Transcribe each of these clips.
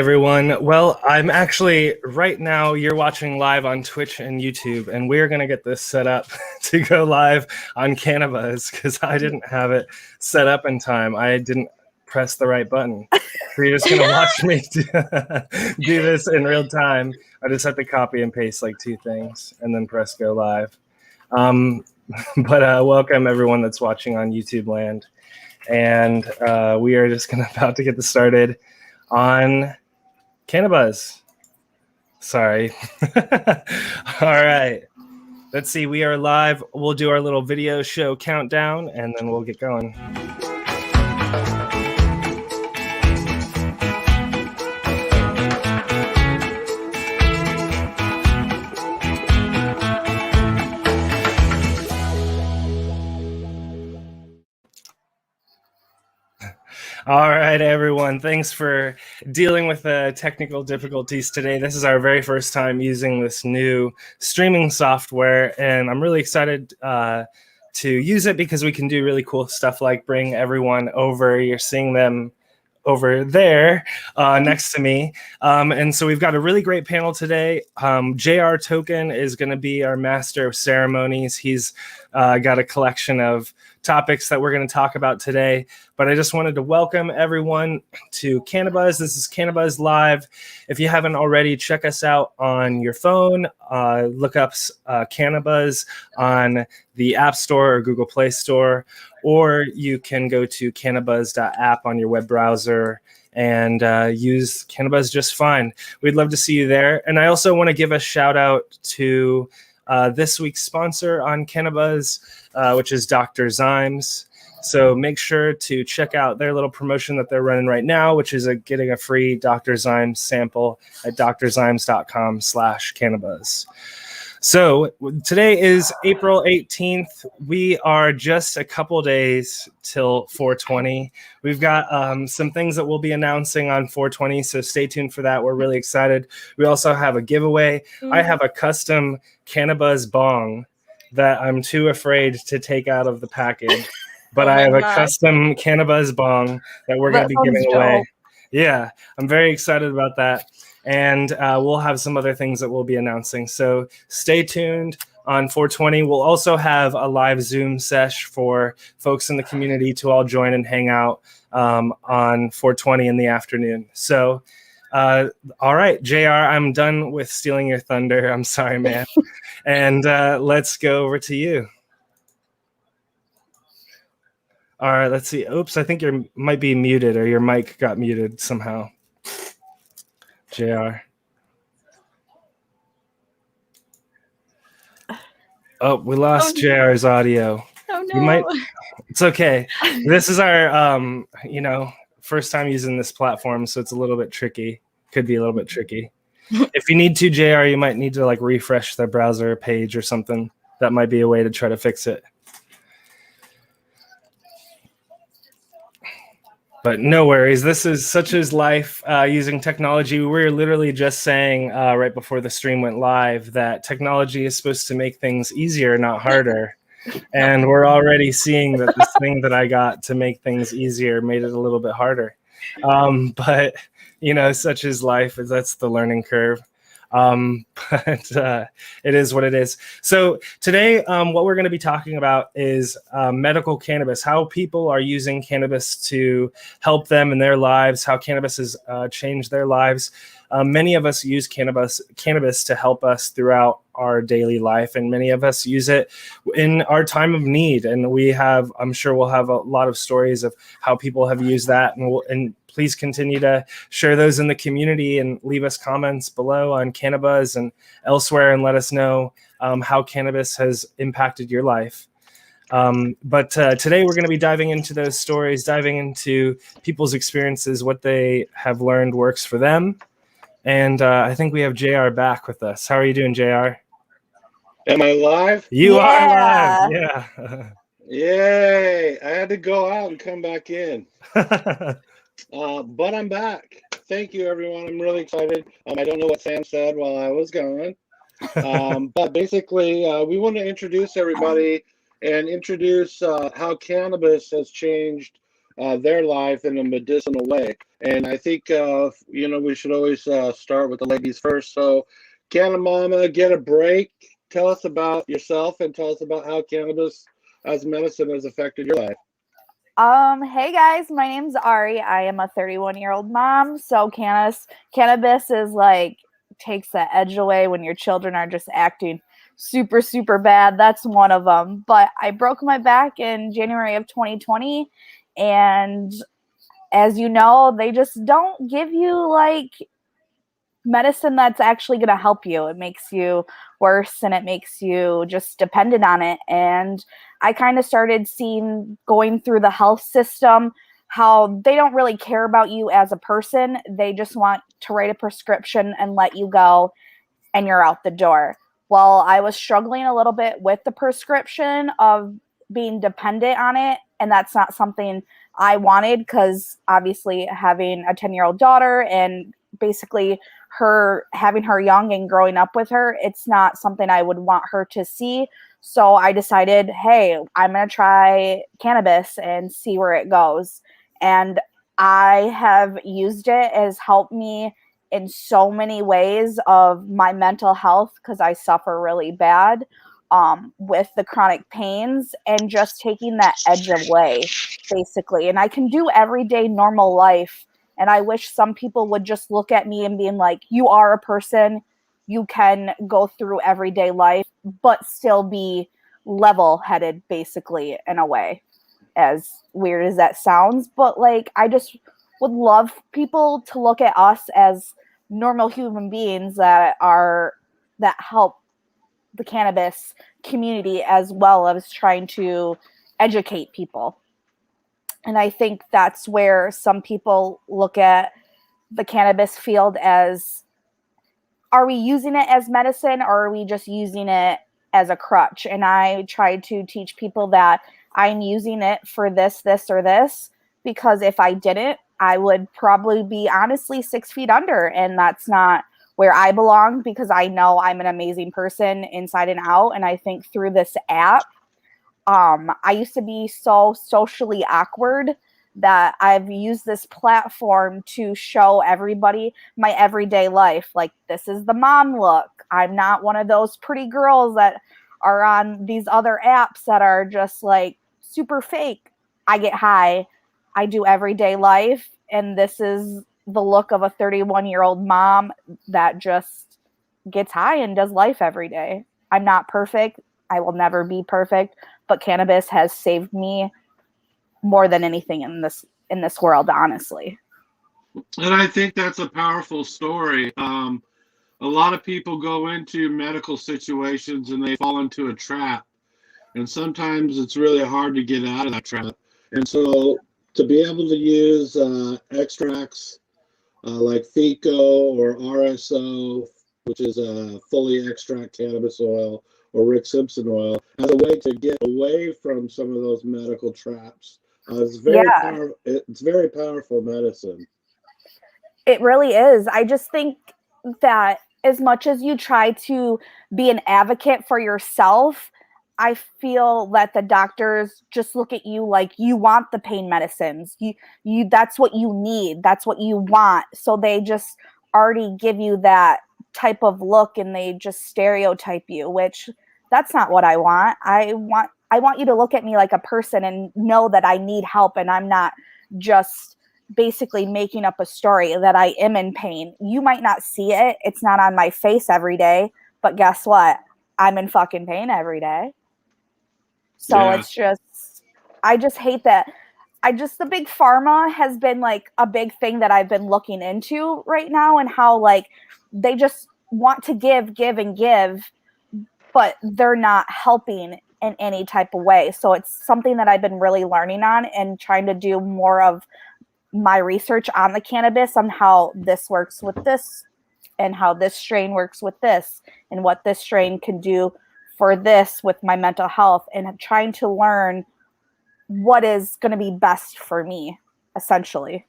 everyone. Well, I'm actually right now, you're watching live on Twitch and YouTube, and we're going to get this set up to go live on CannaBuzz because I didn't have it set up in time. I didn't press the right button. So you're just going to watch me do this in real time. I just have to copy and paste like two things and then press go live. But welcome everyone that's watching on YouTube land. And we are just about to get this started on Cannabis. Sorry. All right. Let's see. We are live. We'll do our little video show countdown, and then we'll get going. All right, everyone. Thanks for dealing with the technical difficulties today. This is our very first time using this new streaming software, and I'm really excited to use it because we can do really cool stuff like bring everyone over. You're seeing them over there next to me. And so we've got a really great panel today. JR Token is going to be our master of ceremonies. He's got a collection of topics that we're going to talk about today. But I just wanted to welcome everyone to CannaBuzz. This is CannaBuzz Live. If you haven't already, check us out on your phone. Look up CannaBuzz on the App Store or Google Play Store, or you can go to cannabuzz.app on your web browser and use CannaBuzz just fine. We'd love to see you there. And I also want to give a shout out to this week's sponsor on CannaBuzz, which is Dr. Zymes. So make sure to check out their little promotion that they're running right now, which is getting a free Dr. Zymes sample at drzymes.com/CannaBuzz. So today is April 18th. We are just a couple days till 420. We've got some things that we'll be announcing on 420, so stay tuned for that. We're really excited. We also have a giveaway. I have a custom CannaBuzz bong that I'm too afraid to take out of the package, but I have a custom CannaBuzz bong that we're going to be giving away. Yeah, I'm very excited about that. And we'll have some other things that we'll be announcing. So stay tuned on 420. We'll also have a live Zoom sesh for folks in the community to all join and hang out on 420 in the afternoon. So, all right, JR, I'm done with stealing your thunder. I'm sorry, man. And let's go over to you. All right, let's see. Oops, I think you might be muted, or your mic got muted somehow. JR. Oh, we lost JR's audio. Oh no. It's okay. This is our first time using this platform, so it's a little bit tricky. Could be a little bit tricky. If you need to, JR, you might need to like refresh the browser page or something. That might be a way to try to fix it. But no worries. This is such as life using technology. We were literally just saying right before the stream went live that technology is supposed to make things easier, not harder. And we're already seeing that this thing that I got to make things easier made it a little bit harder. But, such is life. That's the learning curve. But it is what it is. So today, what we're going to be talking about is medical cannabis, how people are using cannabis to help them in their lives, how cannabis has changed their lives. Many of us use cannabis to help us throughout our daily life, and many of us use it in our time of need. And I'm sure we'll have a lot of stories of how people have used that, and please continue to share those in the community and leave us comments below on CannaBuzz and elsewhere and let us know how cannabis has impacted your life. But today we're going to be diving into those stories, diving into people's experiences, what they have learned works for them. And I think we have JR back with us. How are you doing, JR? Am I live? You are live. Yeah. Yay. I had to go out and come back in. But I'm back. Thank you, everyone. I'm really excited. I don't know what Sam said while I was gone. But basically, we want to introduce everybody and introduce how cannabis has changed their life in a medicinal way. And I think, we should always start with the ladies first. So, Canna Mama, get a break. Tell us about yourself and tell us about how cannabis as medicine has affected your life. Hey guys, my name's Ari. I am a 31-year-old mom. So cannabis is like takes the edge away when your children are just acting super, super bad. That's one of them. But I broke my back in January of 2020, and as you know, they just don't give you like medicine that's actually going to help you. It makes you worse and it makes you just dependent on it. And I kind of started seeing going through the health system how they don't really care about you as a person. They just want to write a prescription and let you go and you're out the door. Well, I was struggling a little bit with the prescription of being dependent on it. And that's not something I wanted because obviously having a 10-year-old daughter and basically having her young and growing up with her, it's not something I would want her to see. So I decided, hey, I'm going to try cannabis and see where it goes. And I have used it as helped me in so many ways of my mental health because I suffer really bad with the chronic pains and just taking that edge away, basically. And I can do everyday normal life. And I wish some people would just look at me and being like, you are a person, you can go through everyday life, but still be level-headed, basically, in a way, as weird as that sounds. But like, I just would love people to look at us as normal human beings that help the cannabis community as well as trying to educate people. And I think that's where some people look at the cannabis field as, are we using it as medicine or are we just using it as a crutch? And I try to teach people that I'm using it for this, this, or this, because if I didn't, I would probably be honestly 6 feet under. And that's not where I belong because I know I'm an amazing person inside and out. And I think through this app, I used to be so socially awkward that I've used this platform to show everybody my everyday life. Like, this is the mom look. I'm not one of those pretty girls that are on these other apps that are just like super fake. I get high. I do everyday life. And this is the look of a 31-year-old mom that just gets high and does life every day. I'm not perfect. I will never be perfect, but cannabis has saved me more than anything in this world, honestly. And I think that's a powerful story. A lot of people go into medical situations and they fall into a trap. And sometimes it's really hard to get out of that trap. And so to be able to use extracts like FICO or RSO, which is a fully extract cannabis oil, or Rick Simpson oil, as a way to get away from some of those medical traps. It's very powerful medicine. It really is. I just think that as much as you try to be an advocate for yourself, I feel that the doctors just look at you like you want the pain medicines. You that's what you need. That's what you want. So they just already give you that type of look and they just stereotype you, which that's not what I want. I want you to look at me like a person and know that I need help and I'm not just basically making up a story that I am in pain. You might not see it. It's not on my face every day, but guess what? I'm in fucking pain every day. So yeah. It's just, I just hate that. The big pharma has been like a big thing that I've been looking into right now and how like they just want to give, but they're not helping in any type of way. So it's something that I've been really learning on and trying to do more of my research on the cannabis, on how this works with this and how this strain works with this and what this strain can do for this with my mental health, and trying to learn what is going to be best for me, essentially.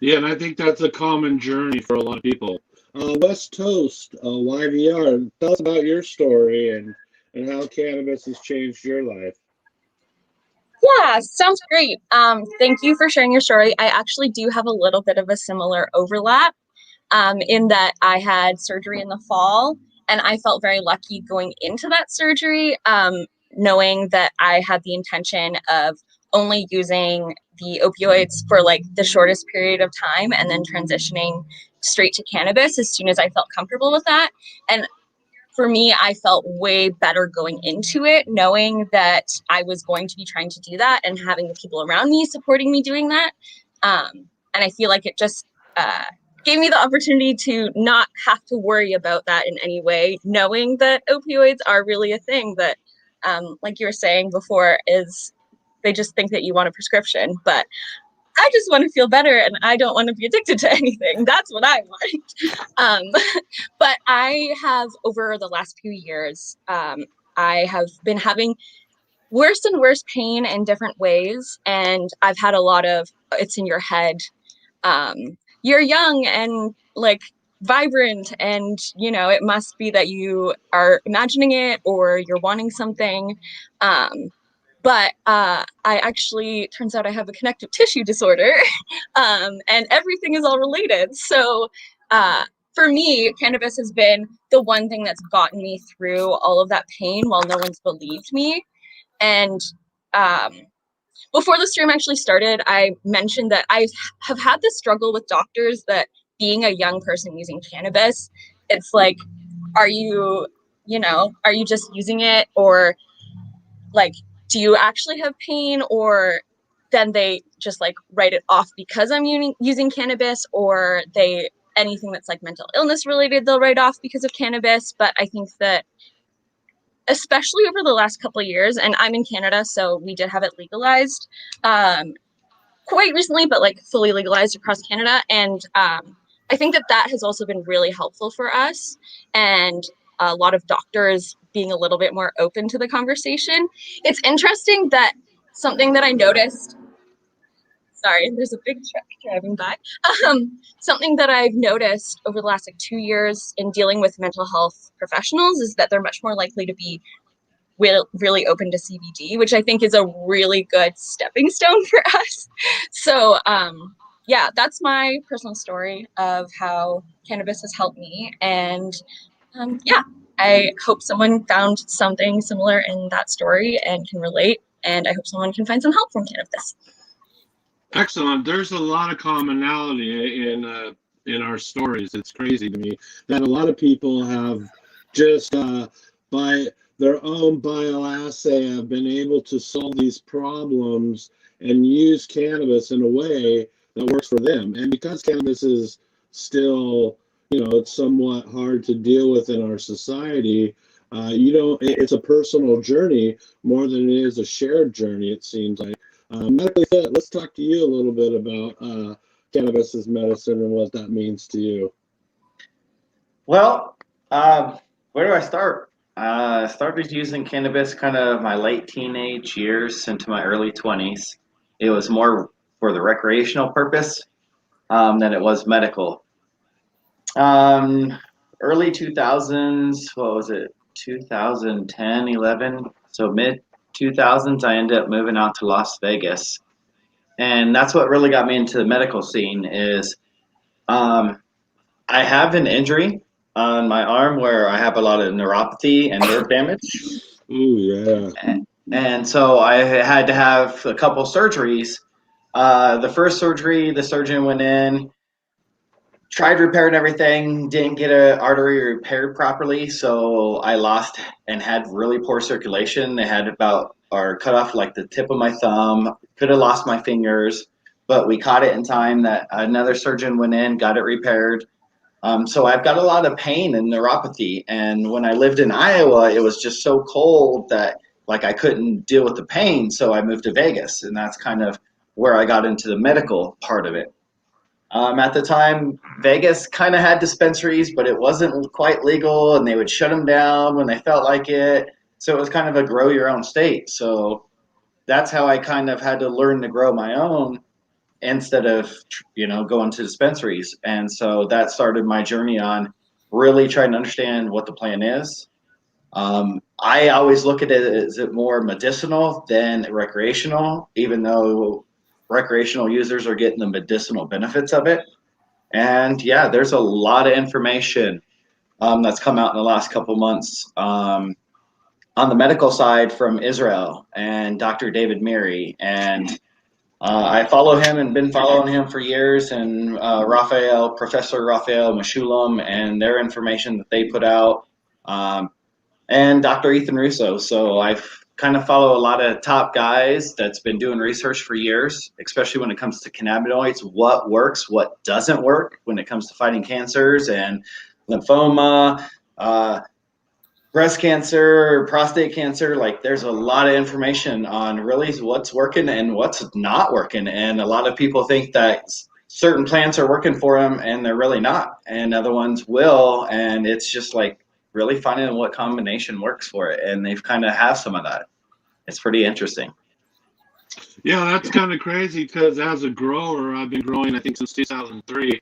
Yeah, and I think that's a common journey for a lot of people. West Coast, YVR, tell us about your story and how cannabis has changed your life. Yeah, sounds great. Thank you for sharing your story. I actually do have a little bit of a similar overlap, in that I had surgery in the fall, and I felt very lucky going into that surgery, knowing that I had the intention of only using the opioids for like the shortest period of time and then transitioning straight to cannabis as soon as I felt comfortable with that. And for me, I felt way better going into it, knowing that I was going to be trying to do that and having the people around me supporting me doing that. And I feel like it just gave me the opportunity to not have to worry about that in any way, knowing that opioids are really a thing that, like you were saying before, is they just think that you want a prescription. But I just want to feel better and I don't want to be addicted to anything. That's what I want. But I have, over the last few years, I have been having worse and worse pain in different ways. And I've had a lot of, it's in your head. Um, you're young and like vibrant, and it must be that you are imagining it or you're wanting something. But I actually, turns out I have a connective tissue disorder, and everything is all related. So for me, cannabis has been the one thing that's gotten me through all of that pain while no one's believed me. And um, before the stream actually started, I mentioned that I have had this struggle with doctors that being a young person using cannabis, it's like, are you, are you just using it, or like, do you actually have pain? Or then they just like write it off because I'm using cannabis, or anything that's like mental illness related, they'll write off because of cannabis. But I think that especially over the last couple of years, and I'm in Canada, so we did have it legalized quite recently, but like fully legalized across Canada. And I think that has also been really helpful for us. And a lot of doctors being a little bit more open to the conversation. It's interesting that something that I noticed, sorry, there's a big truck driving by. Something that I've noticed over the last like 2 years in dealing with mental health professionals is that they're much more likely to be really open to CBD, which I think is a really good stepping stone for us. So yeah, that's my personal story of how cannabis has helped me. And yeah, I hope someone found something similar in that story and can relate. And I hope someone can find some help from cannabis. Excellent. There's a lot of commonality in our stories. It's crazy to me that a lot of people have just by their own bioassay have been able to solve these problems and use cannabis in a way that works for them. And because cannabis is still, it's somewhat hard to deal with in our society. It's a personal journey more than it is a shared journey, it seems like. Medically Fit, let's talk to you a little bit about cannabis as medicine and what that means to you. Well, where do I start? I started using cannabis kind of my late teenage years into my early 20s. It was more for the recreational purpose than it was medical. Early 2000s, what was it? 2010, 11. So mid 2000s, I ended up moving out to Las Vegas. And that's what really got me into the medical scene is I have an injury on my arm where I have a lot of neuropathy and nerve damage. Ooh, yeah. And so I had to have a couple surgeries. The first surgery, the surgeon went in, tried repairing everything, didn't get an artery repaired properly, so I lost and had really poor circulation. They had cut off like the tip of my thumb, could have lost my fingers, but we caught it in time that another surgeon went in, got it repaired. So I've got a lot of pain and neuropathy, and when I lived in Iowa, it was just so cold that like I couldn't deal with the pain, so I moved to Vegas, and that's kind of where I got into the medical part of it. At the time, Vegas kind of had dispensaries, but it wasn't quite legal, and they would shut them down when they felt like it. So it was kind of a grow your own state. So that's how I kind of had to learn to grow my own instead of, going to dispensaries. And so that started my journey on really trying to understand what the plan is, I always look at it as it more medicinal than recreational, even though recreational users are getting the medicinal benefits of it. And yeah, there's a lot of information that's come out in the last couple months on the medical side from Israel and Dr. David Miri. And I follow him and been following him for years, and Professor Raphael Meshulam, and their information that they put out, and Dr. Ethan Russo. So I've kind of follow a lot of top guys that's been doing research for years, especially when it comes to cannabinoids, what works, what doesn't work when it comes to fighting cancers and lymphoma, breast cancer, prostate cancer. Like, there's a lot of information on really what's working and what's not working. And a lot of people think that certain plants are working for them and they're really not, and other ones will. And it's just like really finding what combination works for it. And they've kind of have some of that. It's pretty interesting. Yeah, that's kind of crazy because as a grower, I've been growing, I think, since 2003.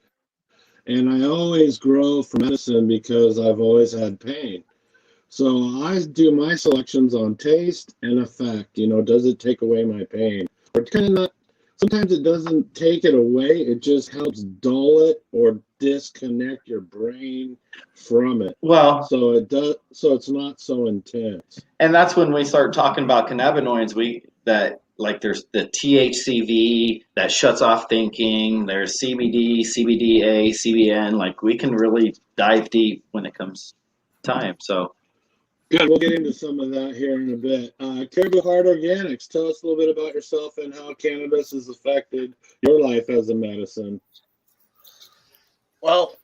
And I always grow for medicine because I've always had pain. So I do my selections on taste and effect. You know, does it take away my pain? Or kind of not. Sometimes it doesn't take it away. It just helps dull it or disconnect your brain from it. Well, so it does. So it's not so intense. And that's when we start talking about cannabinoids. There's the THCV that shuts off thinking. There's CBD, CBDA, CBN. Like, we can really dive deep when it comes time. So. Good. We'll get into some of that here in a bit. Caribou Heart Organics, tell us a little bit about yourself and how cannabis has affected your life as a medicine. Well,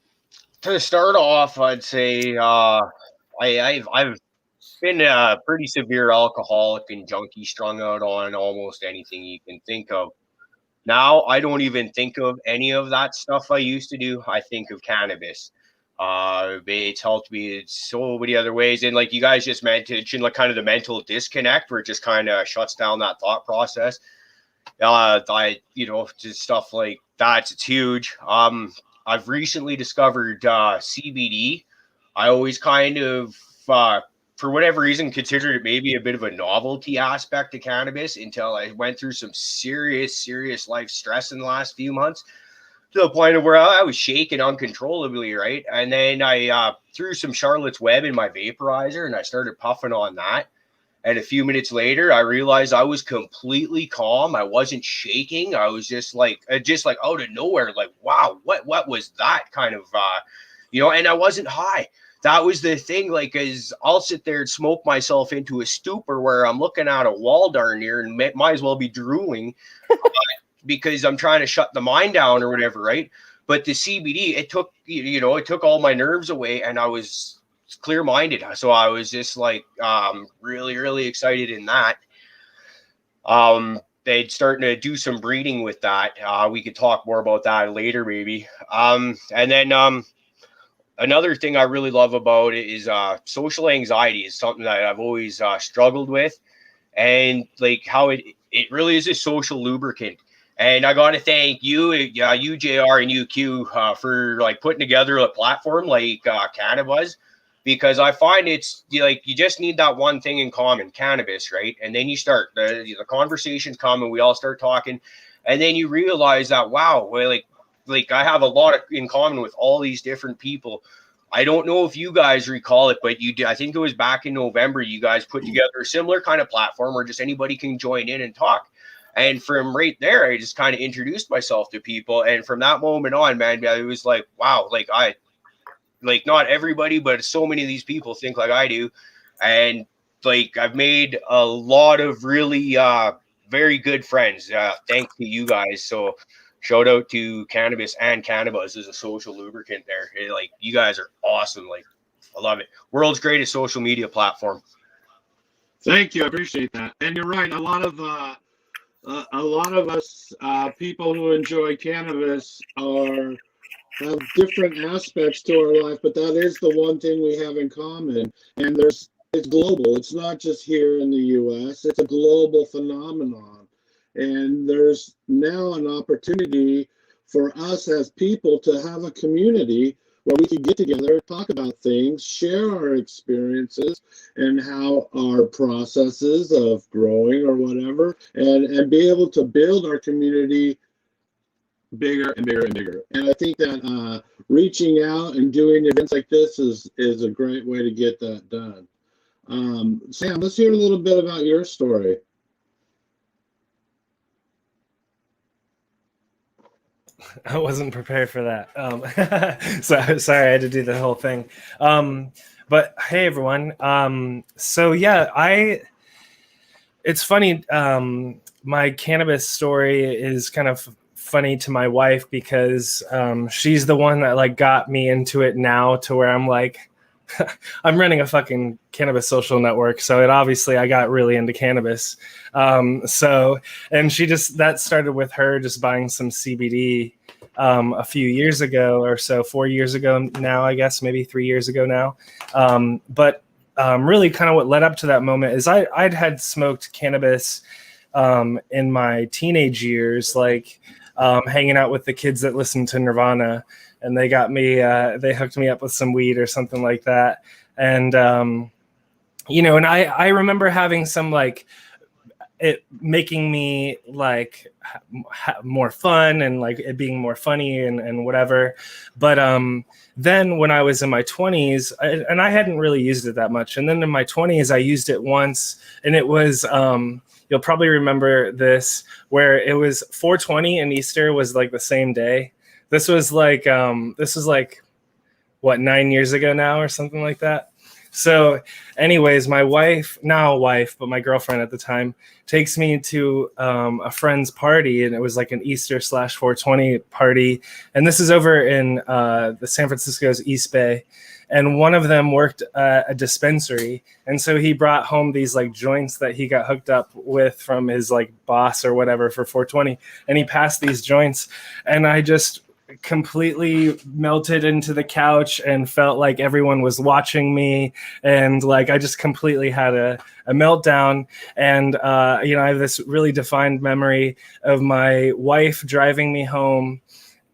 to start off, I'd say I've been a pretty severe alcoholic and junkie, strung out on almost anything you can think of. Now, I don't even think of any of that stuff I used to do. I think of cannabis. It's helped me in so many other ways. And like you guys just mentioned, like kind of the mental disconnect where it just kind of shuts down that thought process. Just stuff like that. It's huge. I've recently discovered CBD. I always kind of, for whatever reason, considered it maybe a bit of a novelty aspect to cannabis until I went through some serious life stress in the last few months, to the point of where I was shaking uncontrollably, right? And then I threw some Charlotte's Web in my vaporizer and I started puffing on that. And a few minutes later, I realized I was completely calm. I wasn't shaking. I was just like out of nowhere, like, wow, what was that kind of, and I wasn't high. That was the thing, like, as I'll sit there and smoke myself into a stupor where I'm looking at a wall darn near and might as well be drooling. Because I'm trying to shut the mind down or whatever, right? But the CBD, it took all my nerves away and I was clear-minded. So I was just like really excited in that. They'd starting to do some breeding with that. We could talk more about that later, maybe. And then another thing I really love about it is social anxiety is something that I've always struggled with. And like how it really is a social lubricant. And I got to thank you, JR and UQ for like putting together a platform like CannaBuzz, because I find it's like you just need that one thing in common, cannabis, right? And then you start the conversations come and we all start talking, and then you realize that wow, like I have a lot in common with all these different people. I don't know if you guys recall it, but you did. I think it was back in November. You guys put together a similar kind of platform where just anybody can join in and talk. And from right there, I just kind of introduced myself to people. And from that moment on, man, it was like, wow, like not everybody, but so many of these people think like I do. And like, I've made a lot of really very good friends thanks to you guys. So shout out to Cannabis and CannaBuzz as a social lubricant there. Like, you guys are awesome. Like, I love it. World's greatest social media platform. Thank you. I appreciate that. And you're right. A lot of us people who enjoy cannabis have different aspects to our life, but that is the one thing we have in common. And it's global. It's not just here in the U.S. It's a global phenomenon. And there's now an opportunity for us as people to have a community where we could get together, talk about things, share our experiences and how our processes of growing or whatever, and be able to build our community bigger and bigger and bigger. And I think that reaching out and doing events like this is a great way to get that done. Sam, let's hear a little bit about your story. I wasn't prepared for that. So sorry, I had to do the whole thing. But hey, everyone. So yeah, it's funny. My cannabis story is kind of funny to my wife because she's the one that like got me into it now to where I'm like, I'm running a fucking cannabis social network. So I got really into cannabis. And that started with her just buying some CBD a few years ago or so, 4 years ago now, I guess, maybe 3 years ago now. But really kind of what led up to that moment is I'd had smoked cannabis in my teenage years, like hanging out with the kids that listened to Nirvana. And they got me, they hooked me up with some weed or something like that. And, and I remember having some like it making me like more fun and like it being more funny and whatever. But then when I was in my 20s, and I hadn't really used it that much. And then in my 20s, I used it once, and it was, you'll probably remember this, where it was 420 and Easter was like the same day. This was like what, 9 years ago now or something like that. So anyways, my wife, now wife, but my girlfriend at the time, takes me to a friend's party, and it was like an Easter /420 party. And this is over in the San Francisco's East Bay. And one of them worked at a dispensary. And so he brought home these like joints that he got hooked up with from his like boss or whatever for 420. And he passed these joints, and I just completely melted into the couch and felt like everyone was watching me, and like I just completely had a meltdown. And I have this really defined memory of my wife driving me home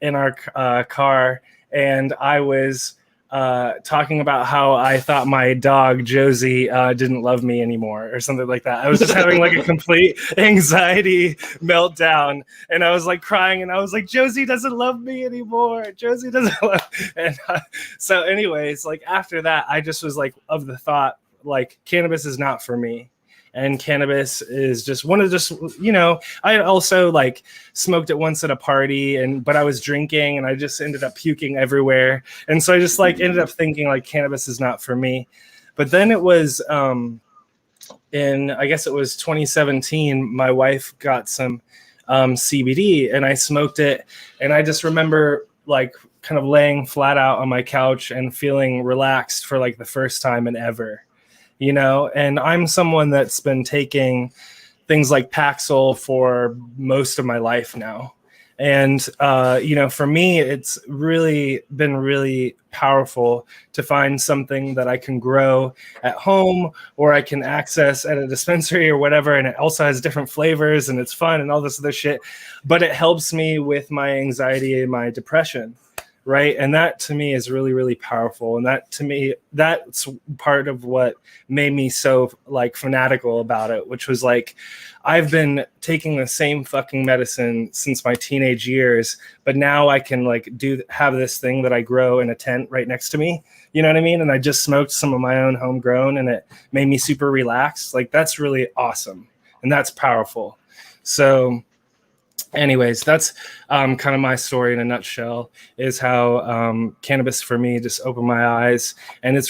in our car, and I was talking about how I thought my dog Josie didn't love me anymore or something like that. I was just having like a complete anxiety meltdown, and I was like crying, and I was like, Josie doesn't love me anymore. Josie doesn't love. And so anyways, like after that, I just was like of the thought, like cannabis is not for me. And cannabis is just I also like smoked it once at a party, but I was drinking and I just ended up puking everywhere. And so I just like ended up thinking like cannabis is not for me. But then it was I guess it was 2017, my wife got some CBD, and I smoked it. And I just remember like kind of laying flat out on my couch and feeling relaxed for like the first time in ever. And I'm someone that's been taking things like Paxil for most of my life now. And, for me, it's really been really powerful to find something that I can grow at home or I can access at a dispensary or whatever. And it also has different flavors and it's fun and all this other shit. But it helps me with my anxiety and my depression. Right. And that to me is really, really powerful. And that to me, that's part of what made me so like fanatical about it, which was like, I've been taking the same fucking medicine since my teenage years, but now I can like have this thing that I grow in a tent right next to me. You know what I mean? And I just smoked some of my own homegrown, and it made me super relaxed. Like that's really awesome. And that's powerful. So anyways, that's kind of my story in a nutshell, is how cannabis for me just opened my eyes. And it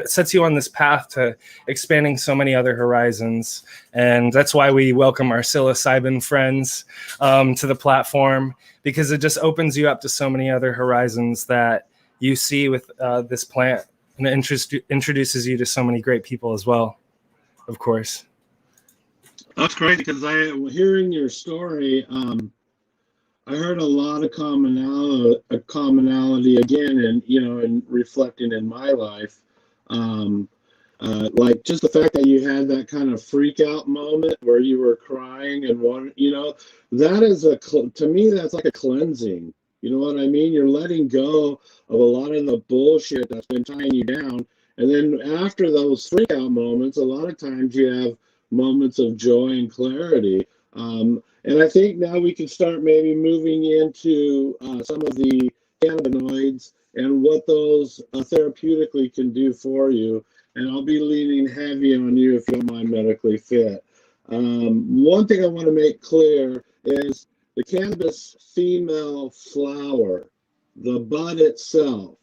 sets you on this path to expanding so many other horizons. And that's why we welcome our psilocybin friends to the platform, because it just opens you up to so many other horizons that you see with this plant. And it introduces you to so many great people as well, of course. That's great, because hearing your story, I heard a lot of commonality again, and reflecting in my life, like just the fact that you had that kind of freak out moment where you were crying and that is to me that's like a cleansing. You know what I mean? You're letting go of a lot of the bullshit that's been tying you down. And then after those freak out moments, a lot of times you have moments of joy and clarity. And I think now we can start maybe moving into some of the cannabinoids and what those therapeutically can do for you. And I'll be leaning heavy on you if you don't mind medically fit. One thing I want to make clear is the cannabis female flower, the bud itself,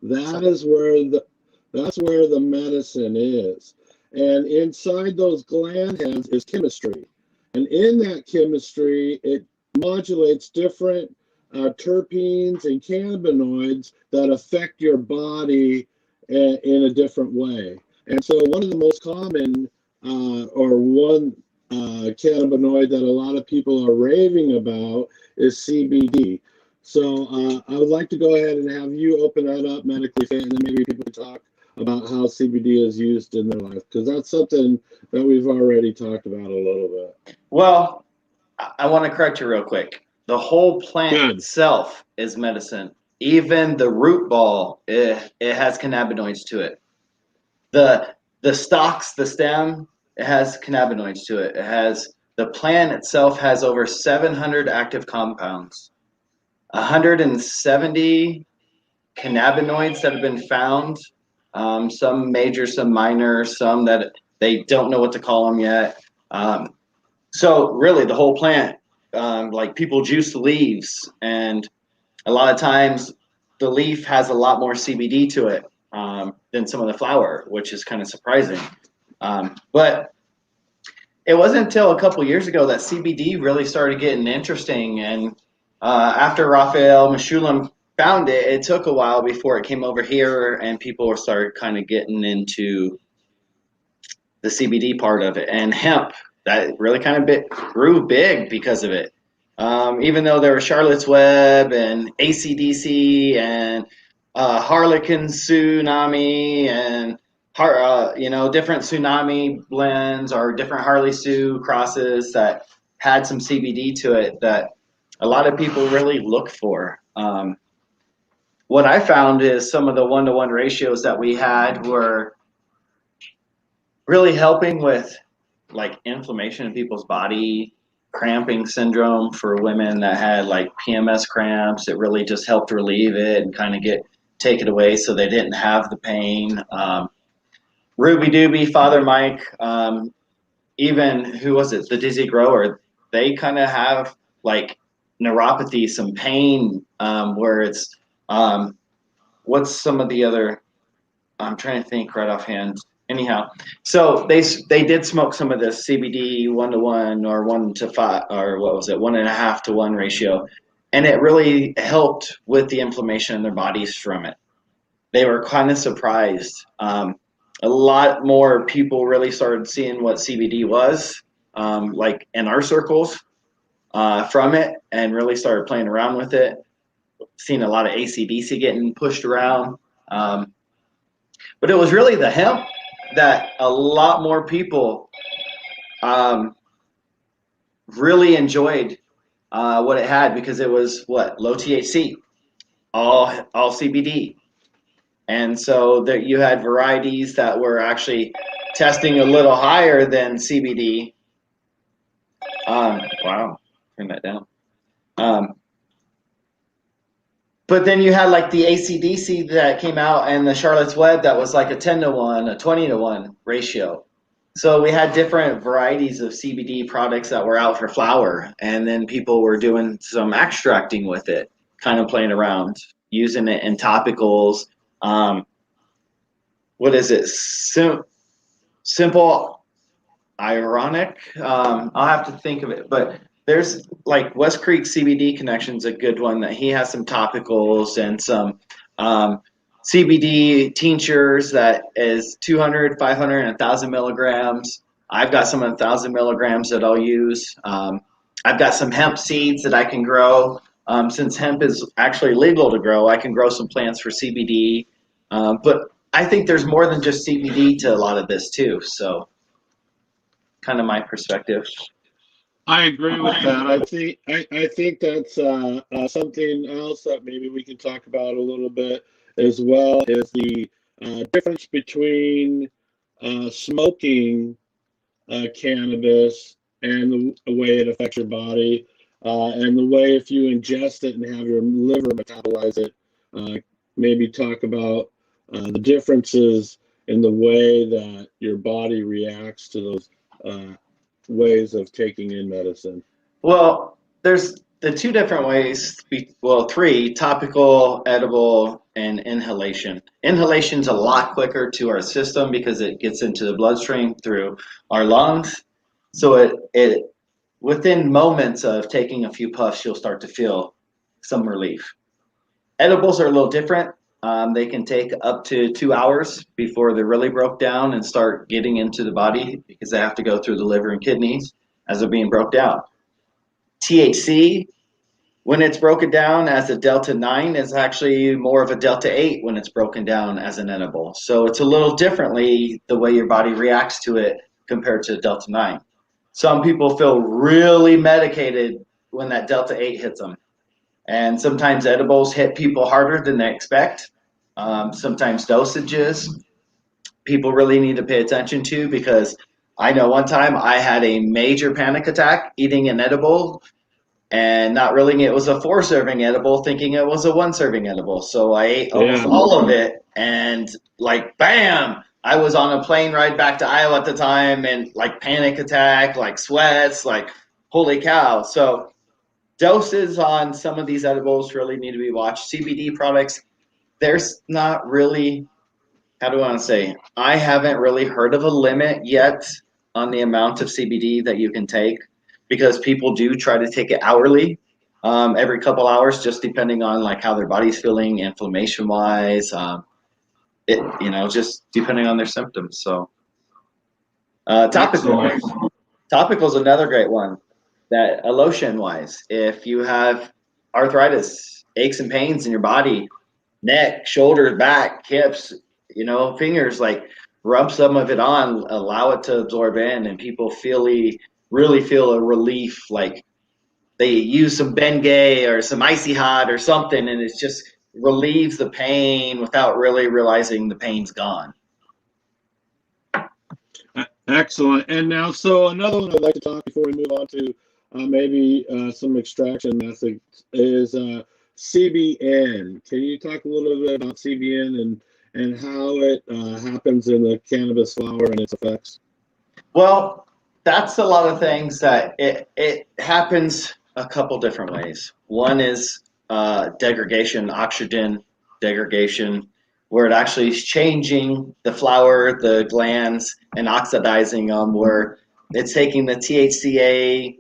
that's where the medicine is. And inside those gland heads is chemistry. And in that chemistry, it modulates different terpenes and cannabinoids that affect your body in a different way. And so one of the most common or one cannabinoid that a lot of people are raving about is CBD. So I would like to go ahead and have you open that up medically fit, and then maybe people can talk about how CBD is used in their life, because that's something that we've already talked about a little bit. Well, I want to correct you real quick. The whole plant itself is medicine. Even the root ball, it has cannabinoids to it. The stalks, the stem, it has cannabinoids to it. It has, the plant itself has over 700 active compounds, 170 cannabinoids that have been found. Some major, some minor, some that they don't know what to call them yet. So really, the whole plant, like people juice the leaves, and a lot of times the leaf has a lot more CBD to it than some of the flower, which is kind of surprising. But it wasn't until a couple years ago that CBD really started getting interesting. And after Raphael Mechoulam found it, it took a while before it came over here and people started kind of getting into the CBD part of it. And hemp, that really kind of grew big because of it. Even though there was Charlotte's Web and AC/DC and Harlequin Tsunami and different tsunami blends or different Harley Sue crosses that had some CBD to it that a lot of people really look for. What I found is some of the 1-to-1 ratios that we had were really helping with like inflammation in people's body, cramping syndrome for women that had like PMS cramps. It really just helped relieve it and kind of take it away so they didn't have the pain. Ruby Dooby, Father Mike, even who was it? The Dizzy Grower. They kind of have like neuropathy, some pain, where it's what's some of the other? I'm trying to think right offhand. Anyhow, so they did smoke some of this CBD 1-to-1 or 1-to-5 or what was it 1.5-to-1 ratio, and it really helped with the inflammation in their bodies from it. They were kind of surprised. A lot more people really started seeing what CBD was, like in our circles, from it, and really started playing around with it. Seen a lot of AC/DC getting pushed around, but it was really the hemp that a lot more people really enjoyed what it had, because it was low THC, all CBD. And so there you had varieties that were actually testing a little higher than CBD. Wow, turn that down. But then you had like the AC/DC that came out and the Charlotte's Web that was like a 10-to-1, a 20-to-1 ratio. So we had different varieties of CBD products that were out for flower, and then people were doing some extracting with it, kind of playing around, using it in topicals. What is it? Simple ironic. I'll have to think of it, but there's like West Creek CBD Connection's a good one that he has some topicals and some CBD tinctures that is 200, 500, and 1,000 milligrams. I've got some 1,000 milligrams that I'll use. I've got some hemp seeds that I can grow. Since hemp is actually legal to grow, I can grow some plants for CBD. But I think there's more than just CBD to a lot of this too. So kind of my perspective. I agree with that. I think that's something else that maybe we can talk about a little bit as well is the difference between smoking cannabis and the way it affects your body, and the way if you ingest it and have your liver metabolize it. Maybe talk about the differences in the way that your body reacts to those ways of taking in medicine. Well, there's the two different ways, well, three: topical, edible, and inhalation. Inhalation's a lot quicker to our system because it gets into the bloodstream through our lungs. So it within moments of taking a few puffs, you'll start to feel some relief. Edibles are a little different. They can take up to 2 hours before they're really broke down and start getting into the body because they have to go through the liver and kidneys as they're being broke down. THC, when it's broken down as a Delta 9, is actually more of a Delta 8 when it's broken down as an edible. So it's a little differently the way your body reacts to it compared to Delta 9. Some people feel really medicated when that Delta 8 hits them. And sometimes edibles hit people harder than they expect. Sometimes dosages people really need to pay attention to, because I know one time I had a major panic attack eating an edible and not realizing it was a 4-serving edible, thinking it was a 1-serving edible. So I ate almost all of it, and like, bam, I was on a plane ride back to Iowa at the time, and like panic attack, like sweats, like holy cow. So doses on some of these edibles really need to be watched. CBD products, there's not really, how do I want to say, I haven't really heard of a limit yet on the amount of CBD that you can take, because people do try to take it hourly, every couple hours, just depending on like how their body's feeling, inflammation wise, just depending on their symptoms. So topical is another great one. That lotion wise, if you have arthritis, aches and pains in your body, neck, shoulders, back, hips, fingers, like rub some of it on, allow it to absorb in, and people really feel a relief, like they use some Bengay or some Icy Hot or something, and it just relieves the pain without really realizing the pain's gone. Excellent. And now, so another one I'd like to talk before we move on to maybe some extraction methods is CBN. Can you talk a little bit about CBN and how it happens in the cannabis flower and its effects? Well, that's a lot of things that it happens a couple different ways. One is degradation, oxygen degradation, where it actually is changing the flower, the glands, and oxidizing them, where it's taking the THCA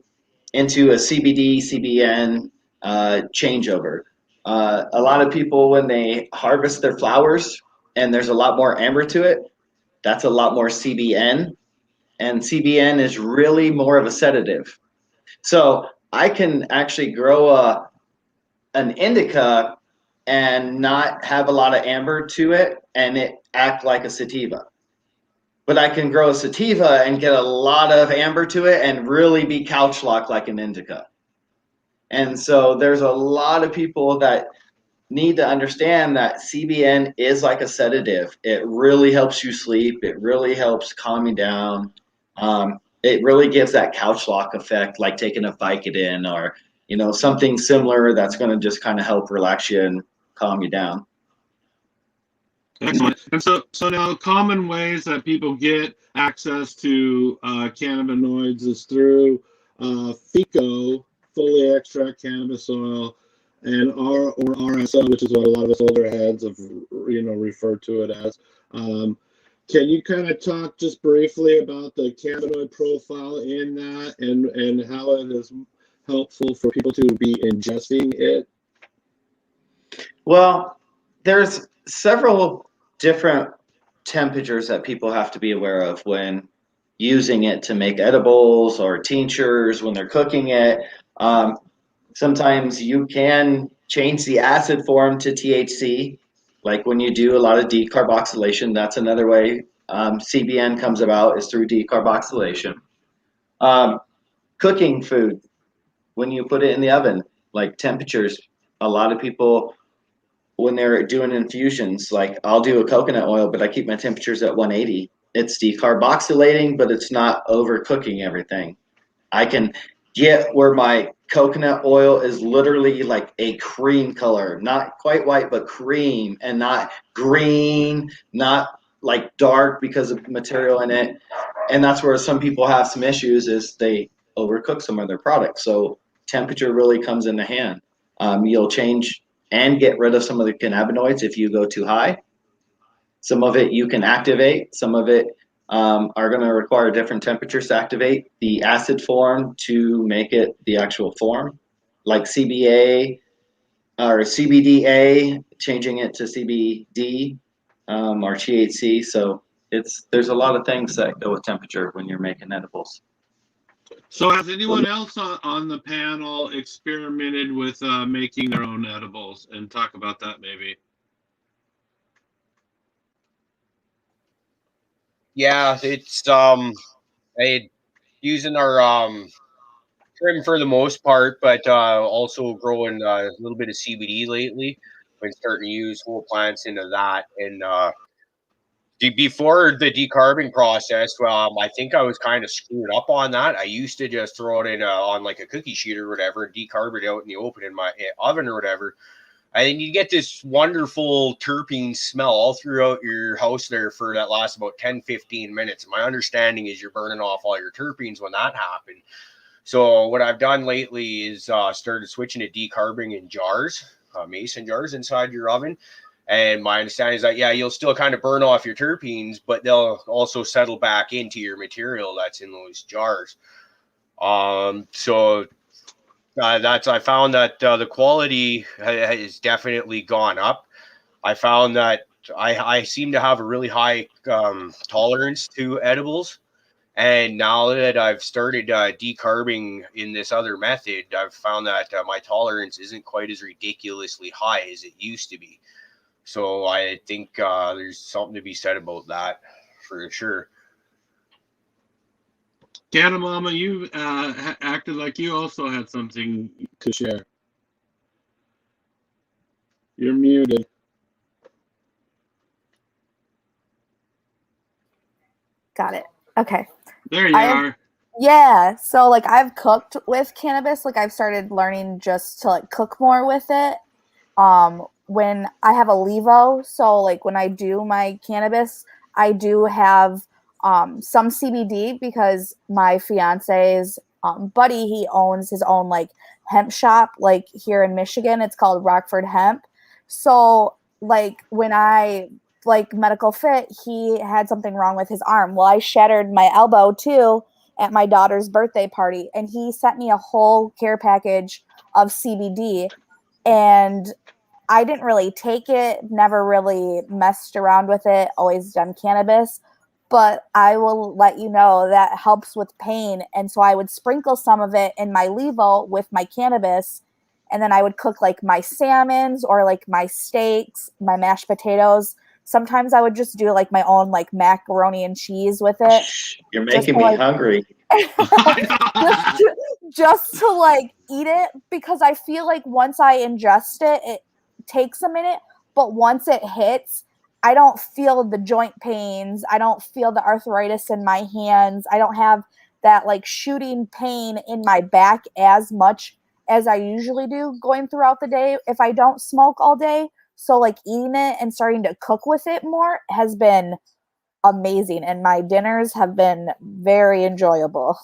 into a CBD, CBN changeover. A lot of people, when they harvest their flowers and there's a lot more amber to it, that's a lot more CBN. And CBN is really more of a sedative. So I can actually grow an indica and not have a lot of amber to it, and it act like a sativa. But I can grow a sativa and get a lot of amber to it and really be couch locked like an indica. And so there's a lot of people that need to understand that CBN is like a sedative. It really helps you sleep. It really helps calm you down. It really gives that couch lock effect, like taking a Vicodin or something similar that's going to just kind of help relax you and calm you down. Excellent. And so now, common ways that people get access to cannabinoids is through FICO, fully extract cannabis oil, and or RSO, which is what a lot of us older heads have refer to it as. Can you kind of talk just briefly about the cannabinoid profile in that and how it is helpful for people to be ingesting it? Well, there's several different temperatures that people have to be aware of when using it to make edibles or tinctures, when they're cooking it. Sometimes you can change the acid form to THC, like when you do a lot of decarboxylation. That's another way CBN comes about, is through decarboxylation. cooking food when you put it in the oven, like temperatures. A lot of people, when they're doing infusions, like I'll do a coconut oil, but I keep my temperatures at 180. It's decarboxylating, but it's not overcooking everything. I can get where my coconut oil is literally like a cream color, not quite white, but cream, and not green, not like dark because of material in it. And that's where some people have some issues, is they overcook some of their products. So temperature really comes into hand. You'll change and get rid of some of the cannabinoids if you go too high. Some of it you can activate, some of it are going to require different temperatures to activate the acid form to make it the actual form, like CBA or CBDA, changing it to CBD or THC. So there's a lot of things that go with temperature when you're making edibles. So has anyone else on the panel experimented with making their own edibles? And talk about that maybe. Yeah, it's using our trim for the most part, but also growing a little bit of CBD lately. Been starting to use whole plants into that, and before the decarbing process, I think I was kind of screwed up on that. I used to just throw it in on like a cookie sheet or whatever, and decarb it out in the open in my oven or whatever. And then you get this wonderful terpene smell all throughout your house there for that lasts about 10-15 minutes. My understanding is you're burning off all your terpenes when that happened. So what I've done lately is started switching to decarbing in jars, mason jars inside your oven. And my understanding is that, yeah, you'll still kind of burn off your terpenes, but they'll also settle back into your material that's in those jars. So I found that the quality has definitely gone up. I found that I seem to have a really high tolerance to edibles. And now that I've started decarbing in this other method, I've found that my tolerance isn't quite as ridiculously high as it used to be. So I think there's something to be said about that for sure. Canna Mama, you acted like you also had something to share. You're muted. Got it. Okay. There you are. Yeah. So like I've cooked with cannabis. Like I've started learning just to like cook more with it. When I have a levo, so like when I do my cannabis, I do have some CBD because my fiance's buddy, he owns his own like hemp shop like here in Michigan. It's called Rockford Hemp. So like when I like medical fit, he had something wrong with his arm. Well, I shattered my elbow too at my daughter's birthday party, and he sent me a whole care package of CBD, and I didn't really take it, never really messed around with it, always done cannabis, but I will let you know that helps with pain. And so I would sprinkle some of it in my levo with my cannabis, and then I would cook like my salmons or like my steaks, my mashed potatoes. Sometimes I would just do like my own like macaroni and cheese with it. You're making me hungry. just to like eat it, because I feel like once I ingest it, it takes a minute, but once it hits, I don't feel the joint pains. I don't feel the arthritis in my hands. I don't have that like shooting pain in my back as much as I usually do going throughout the day if I don't smoke all day. So like eating it and starting to cook with it more has been amazing, and my dinners have been very enjoyable.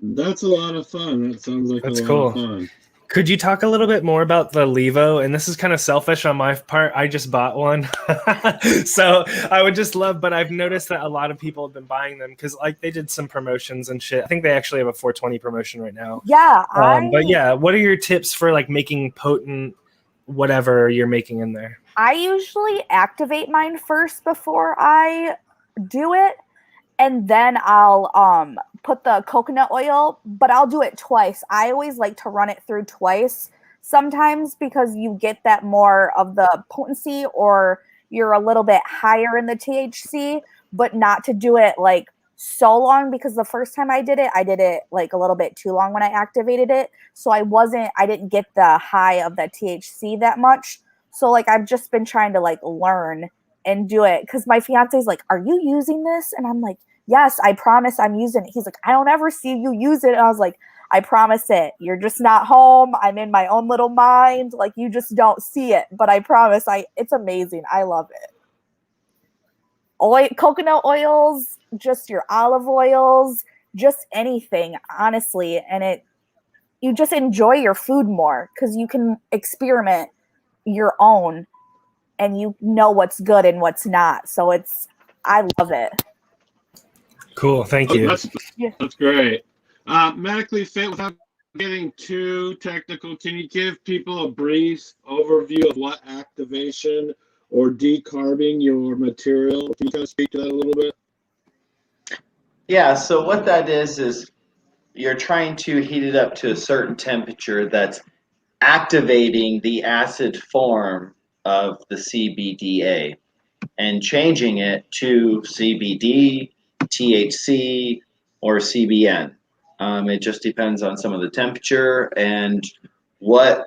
That's a lot of fun. That sounds like That's a lot cool. of fun. Could you talk a little bit more about the Levo? And this is kind of selfish on my part. I just bought one. So I would just love, but I've noticed that a lot of people have been buying them because like they did some promotions and shit. I think they actually have a 420 promotion right now. Yeah. But yeah, what are your tips for like making potent whatever you're making in there? I usually activate mine first before I do it. And then I'll put the coconut oil, but I'll do it twice. I always like to run it through twice sometimes because you get that more of the potency, or you're a little bit higher in the THC, but not to do it like so long because the first time I did it like a little bit too long when I activated it. So I didn't get the high of the THC that much. So like I've just been trying to like learn and do it because my fiance's like, "Are you using this?" And I'm like, "Yes, I promise I'm using it." He's like, "I don't ever see you use it." And I was like, "I promise it. You're just not home. I'm in my own little mind. Like you just don't see it, but I promise it's amazing. I love it." Coconut oils, just your olive oils, just anything, honestly. And you just enjoy your food more because you can experiment your own and you know what's good and what's not. So I love it. Cool. Thank you. That's great. Medically Fit, without getting too technical, can you give people a brief overview of what activation or decarbing your material? Can you kind of speak to that a little bit? Yeah, so what that is you're trying to heat it up to a certain temperature that's activating the acid form of the CBDA and changing it to CBD, THC, or CBN. It just depends on some of the temperature and what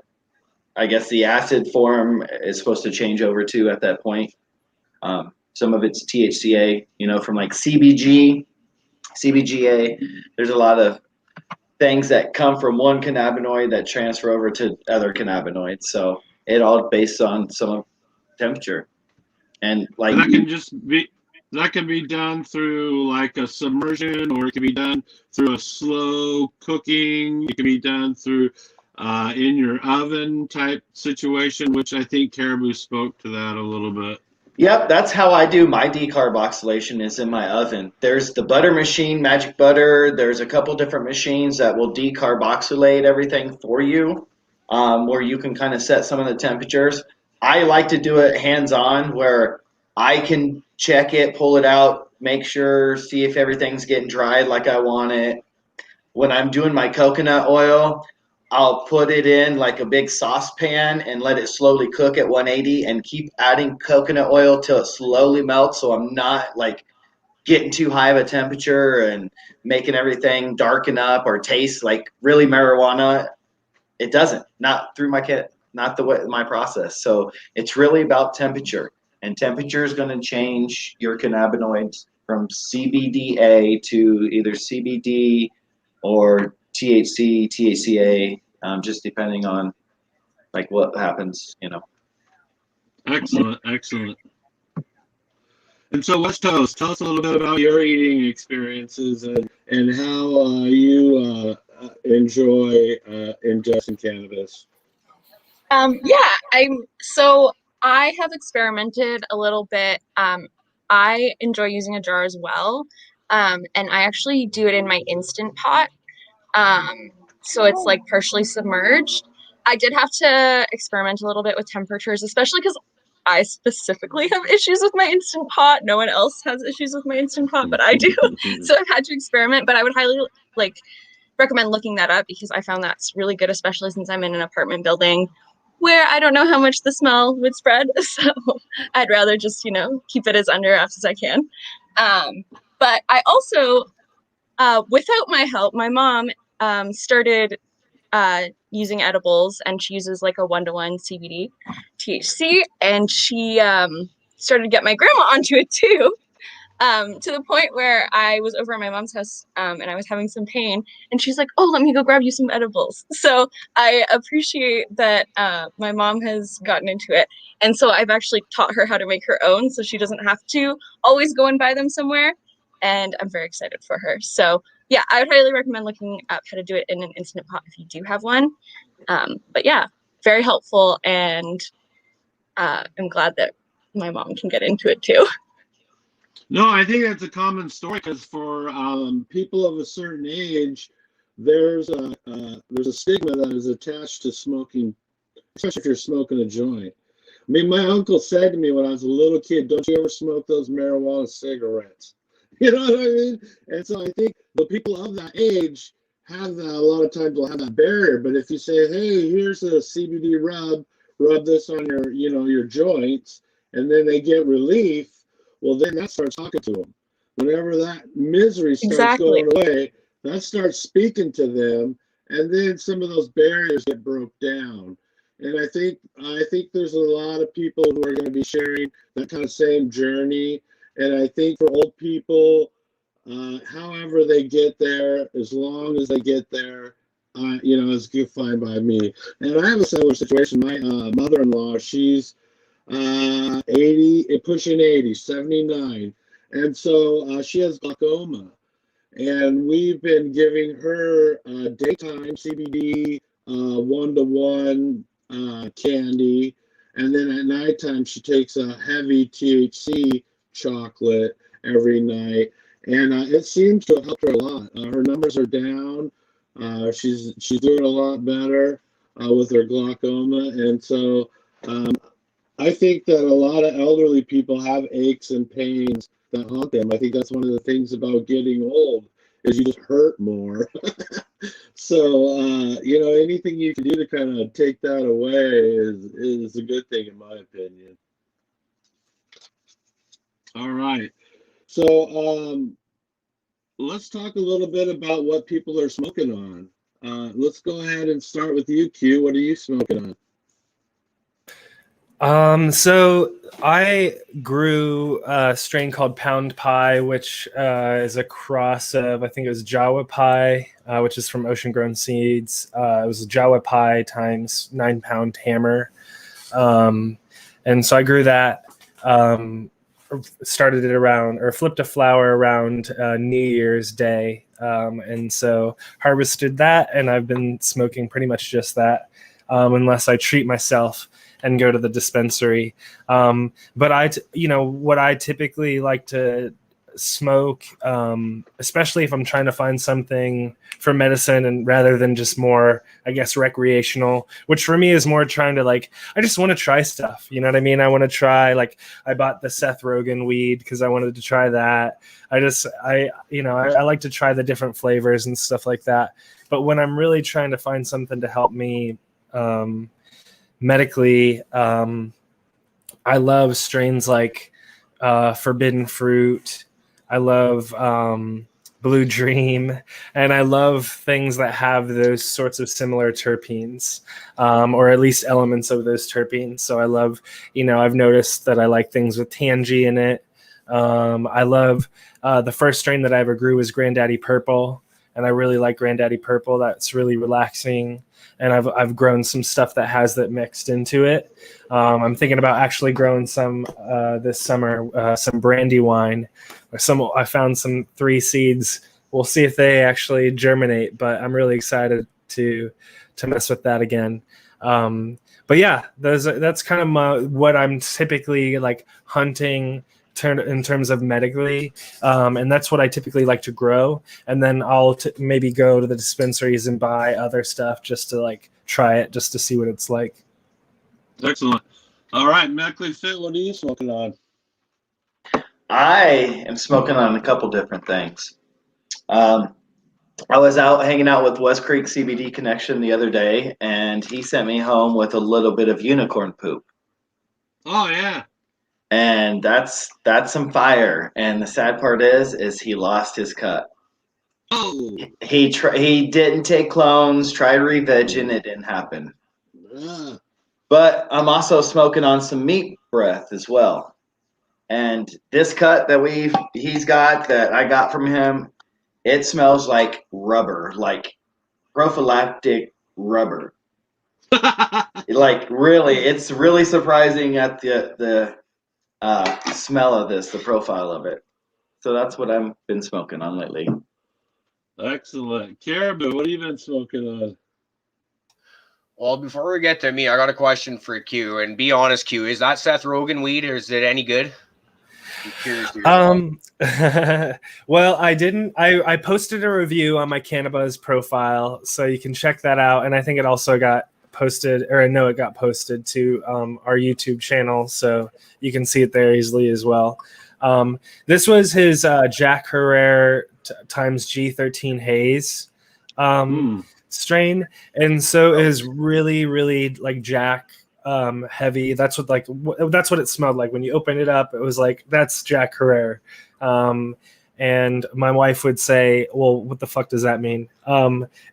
I guess the acid form is supposed to change over to at that point. Some of it's THCA, from like CBG, CBGA. There's a lot of things that come from one cannabinoid that transfer over to other cannabinoids. So it all based on some temperature. And like that can be done through like a submersion, or it can be done through a slow cooking. It can be done through in your oven type situation, which I think Caribou spoke to that a little bit. Yep, that's how I do my decarboxylation is in my oven. There's the butter machine, Magic Butter. There's a couple different machines that will decarboxylate everything for you, where you can kind of set some of the temperatures. I like to do it hands-on where I can check it, pull it out, make sure, see if everything's getting dried like I want it. When I'm doing my coconut oil, I'll put it in like a big saucepan and let it slowly cook at 180 and keep adding coconut oil till it slowly melts, so I'm not like getting too high of a temperature and making everything darken up or taste like really marijuana. It doesn't, not through my kit, not the way my process. So it's really about temperature, and temperature is going to change your cannabinoids from CBDA to either CBD or THC, THCA, just depending on like what happens, Excellent. And so, West Coast, tell us a little bit about your eating experiences and how you enjoy ingesting cannabis. I have experimented a little bit. I enjoy using a jar as well. And I actually do it in my Instant Pot. So it's like partially submerged. I did have to experiment a little bit with temperatures, especially because I specifically have issues with my Instant Pot. No one else has issues with my Instant Pot, but I do. So I've had to experiment, but I would highly recommend looking that up because I found that's really good, especially since I'm in an apartment building where I don't know how much the smell would spread. So I'd rather just, keep it as underwraps as I can. But I also, without my help, my mom started using edibles, and she uses like a 1-to-1 CBD THC, and she started to get my grandma onto it too. To the point where I was over at my mom's house and I was having some pain, and she's like, "Oh, let me go grab you some edibles." So I appreciate that my mom has gotten into it. And so I've actually taught her how to make her own so she doesn't have to always go and buy them somewhere. And I'm very excited for her. So yeah, I would highly recommend looking up how to do it in an Instant Pot if you do have one. But yeah, very helpful. And I'm glad that my mom can get into it too. No, I think that's a common story because for people of a certain age, there's a stigma that is attached to smoking, especially if you're smoking a joint. I mean, my uncle said to me when I was a little kid, "Don't you ever smoke those marijuana cigarettes?" You know what I mean? And so I think the people of that age have that. A lot of times will have that barrier. But if you say, "Hey, here's a CBD rub this on your joints," and then they get relief, well, then that starts talking to them. whenever that misery starts Exactly. going away, that starts speaking to them, and then some of those barriers get broke down. And I think there's a lot of people who are going to be sharing that kind of same journey. And I think for old people, however they get there, as long as they get there, it's good fine by me. And I have a similar situation. My mother-in-law, she's 80, pushing 80, 79. And so she has glaucoma. And we've been giving her daytime CBD, one-to-one candy. And then at nighttime, she takes a heavy THC chocolate every night. And it seems to have helped her a lot. Her numbers are down. She's doing a lot better with her glaucoma. And so I think that a lot of elderly people have aches and pains that haunt them. I think that's one of the things about getting old is you just hurt more. So anything you can do to kind of take that away is a good thing in my opinion. All right. So let's talk a little bit about what people are smoking on. Let's go ahead and start with you, Q. What are you smoking on? So I grew a strain called Pound Pie, which is a cross of, I think it was Jawa Pie, which is from Ocean Grown Seeds. It was Jawa Pie times 9-pound hammer. And so I grew that, started it around, or flipped a flower around New Year's Day. And so harvested that, and I've been smoking pretty much just that, unless I treat myself and go to the dispensary. But what I typically like to smoke, especially if I'm trying to find something for medicine and rather than just more, I guess, recreational, which for me is more trying to I just want to try stuff. You know what I mean? I want to try, I bought the Seth Rogen weed because I wanted to try that. I like to try the different flavors and stuff like that. But when I'm really trying to find something to help me, medically, I love strains like Forbidden Fruit. I love Blue Dream, and I love things that have those sorts of similar terpenes, or at least elements of those terpenes. So I love, I've noticed that I like things with tangy in it. I love the first strain that I ever grew was Granddaddy Purple, and I really like Granddaddy Purple. That's really relaxing. And I've grown some stuff that has that mixed into it. I'm thinking about actually growing some this summer, some Brandywine. I found some 3 seeds. We'll see if they actually germinate, but I'm really excited to mess with that again. But yeah, that's kind of what I'm typically hunting in terms of medically, and that's what I typically like to grow. And then I'll maybe go to the dispensaries and buy other stuff just to try it, just to see what it's like. Excellent. All right, Medically Fit, what are you smoking on? I am smoking on a couple different things. I was out hanging out with West Creek CBD Connection the other day, and he sent me home with a little bit of unicorn poop. Oh yeah. And that's some fire. And the sad part is he lost his cut. Oh. He didn't take clones, tried revegging, it didn't happen. But I'm also smoking on some meat breath as well. And this cut that he's got that I got from him, it smells like rubber, like prophylactic rubber. Really, it's really surprising at the smell of this, the profile of it. So that's what I've been smoking on lately. Excellent. Caribou, what have you been smoking on? Well, before we get to me, I got a question for Q. And be honest, Q, is that Seth Rogen weed, or is it any good? I'm curious to well, I didn't. I posted a review on my CannaBuzz profile, so you can check that out. And I think it also got posted, or I know it got posted to our YouTube channel, so you can see it there easily as well. This was his Jack Herrera times G13 Haze strain, and so it is really, really Jack heavy. That's what it smelled like when you open it up. It was that's Jack Herrera, And my wife would say, well, what the fuck does that mean?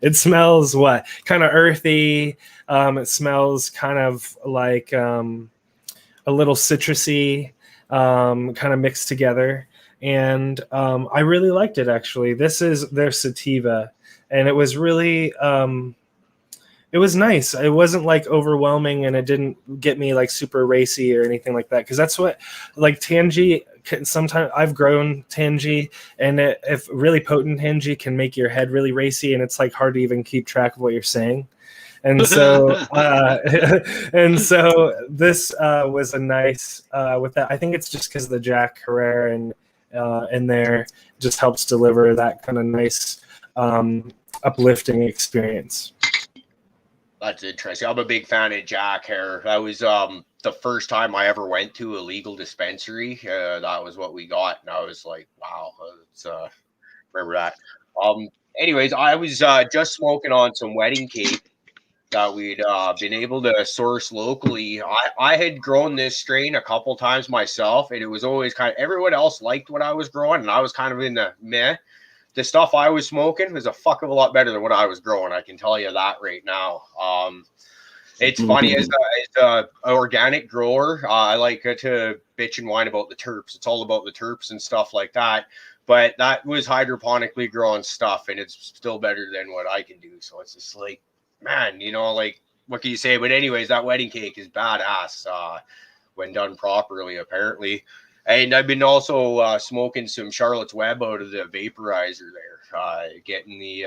It smells what? Kind of earthy. It smells kind of like a little citrusy, kind of mixed together. And I really liked it, actually. This is their sativa. And it was really... it was nice. It wasn't like overwhelming, and it didn't get me like super racy or anything like that. Because that's what, like, Tangy, sometimes I've grown Tangy, and if really potent Tangy can make your head really racy, and it's like hard to even keep track of what you're saying. And so, and so this was a nice with that. I think it's just because the Jack Herrera and in there just helps deliver that kind of nice uplifting experience. That's interesting. I'm a big fan of Jack Hare. That was the first time I ever went to a legal dispensary. That was what we got, and I was like, wow, it's remember that. Anyways, I was just smoking on some wedding cake that we'd been able to source locally. I had grown this strain a couple times myself, and it was always kind of, everyone else liked what I was growing, and I was kind of in the meh. The stuff I was smoking was a fuck of a lot better than what I was growing. I can tell you that right now. It's funny, as an organic grower, I like to bitch and whine about the terps. It's all about the terps and stuff like that. But that was hydroponically grown stuff, and it's still better than what I can do. So it's just like, man, you know, like, what can you say? But anyways, that wedding cake is badass when done properly, apparently. And I've been also smoking some Charlotte's Web out of the vaporizer there. Getting the,